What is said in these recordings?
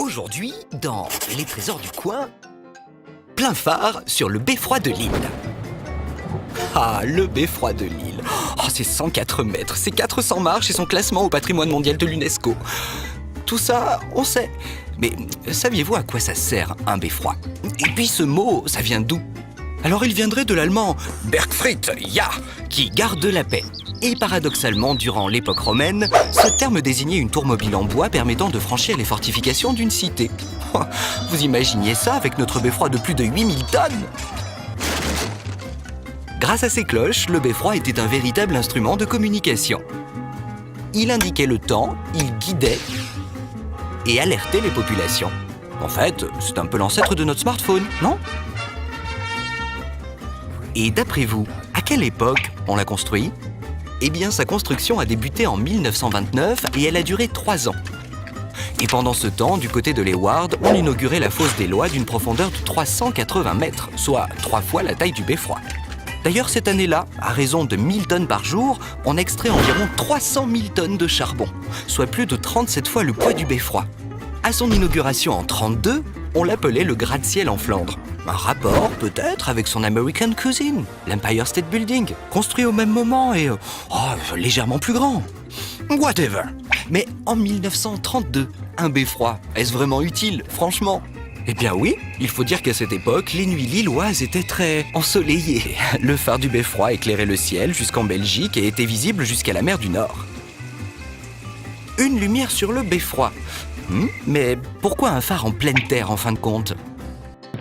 Aujourd'hui, dans Les Trésors du coin, plein phare sur le beffroi de Lille. Ah, le beffroi de Lille. Oh, c'est 104 mètres, c'est 400 marches et son classement au patrimoine mondial de l'UNESCO. Tout ça, on sait. Mais saviez-vous à quoi ça sert, un beffroi? Et puis ce mot, ça vient d'où? Alors il viendrait de l'allemand « Bergfried, ja », qui garde la paix. Et paradoxalement, durant l'époque romaine, ce terme désignait une tour mobile en bois permettant de franchir les fortifications d'une cité. Vous imaginiez ça avec notre beffroi de plus de 8000 tonnes? Grâce à ses cloches, le beffroi était un véritable instrument de communication. Il indiquait le temps, il guidait et alertait les populations. En fait, c'est un peu l'ancêtre de notre smartphone, non? Et d'après vous, à quelle époque on l'a construit? Eh bien, sa construction a débuté en 1929 et elle a duré 3 ans. Et pendant ce temps, du côté de l'Eward, on inaugurait la fosse des Lois d'une profondeur de 380 mètres, soit 3 fois la taille du beffroi. D'ailleurs, cette année-là, à raison de 1000 tonnes par jour, on extrait environ 300 000 tonnes de charbon, soit plus de 37 fois le poids du beffroi. À son inauguration en 1932, on l'appelait le gratte-ciel en Flandre. Un rapport, peut-être, avec son American Cousin, l'Empire State Building, construit au même moment et légèrement plus grand. Whatever. Mais en 1932, un beffroi, est-ce vraiment utile, franchement? Eh bien oui, il faut dire qu'à cette époque, les nuits lilloises étaient très ensoleillées. Le phare du beffroi éclairait le ciel jusqu'en Belgique et était visible jusqu'à la mer du Nord. Une lumière sur le beffroi. Mais pourquoi un phare en pleine terre en fin de compte?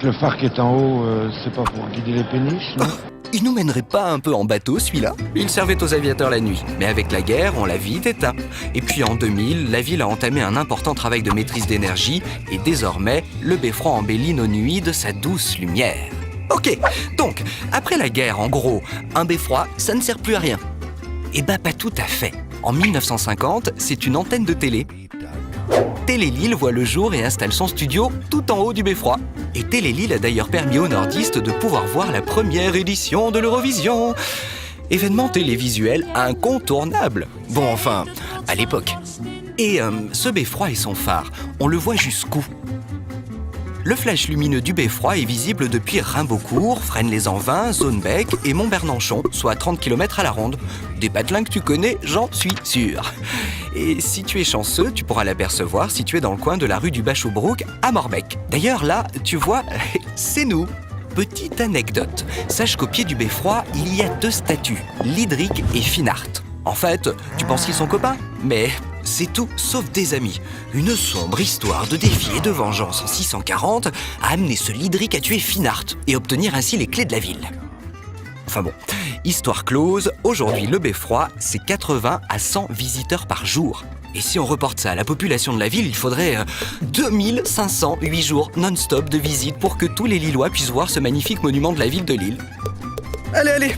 Le phare qui est en haut, c'est pas pour guider les péniches, non? Il nous mènerait pas un peu en bateau, celui-là? Il servait aux aviateurs la nuit, mais avec la guerre, on l'a vite éteint. Et puis en 2000, la ville a entamé un important travail de maîtrise d'énergie et désormais, le beffroi embellit nos nuits de sa douce lumière. Ok, donc, après la guerre, en gros, un beffroi, ça ne sert plus à rien. Eh ben, pas tout à fait. En 1950, c'est une antenne de télé. Télé Lille voit le jour et installe son studio tout en haut du beffroi. Et Télé Lille a d'ailleurs permis aux nordistes de pouvoir voir la première édition de l'Eurovision. Événement télévisuel incontournable. Bon, enfin, à l'époque. Et ce beffroi et son phare, on le voit jusqu'où? Le flash lumineux du beffroi est visible depuis Rimbaudcourt, Fresnes-les-Anvins, Zonnebecq et Mont-Bernanchon, soit 30 km à la ronde. Des patelins que tu connais, j'en suis sûr. Et si tu es chanceux, tu pourras l'apercevoir si tu es dans le coin de la rue du Bachobrook à Morbec. D'ailleurs là, tu vois, c'est nous. Petite anecdote, sache qu'au pied du beffroi, il y a 2 statues, Liedrich et Finart. En fait, tu penses qu'ils sont copains? Mais c'est tout sauf des amis. Une sombre histoire de défi et de vengeance en 640 a amené ce Liedrich à tuer Finart et obtenir ainsi les clés de la ville. Enfin bon, histoire close, aujourd'hui le beffroi, c'est 80 à 100 visiteurs par jour. Et si on reporte ça à la population de la ville, il faudrait 2508 jours non-stop de visite pour que tous les Lillois puissent voir ce magnifique monument de la ville de Lille. Allez,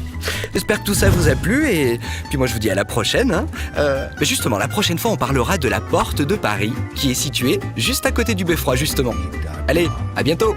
j'espère que tout ça vous a plu et puis moi je vous dis à la prochaine. Mais justement, la prochaine fois on parlera de la porte de Paris qui est située juste à côté du beffroi justement. Allez, à bientôt.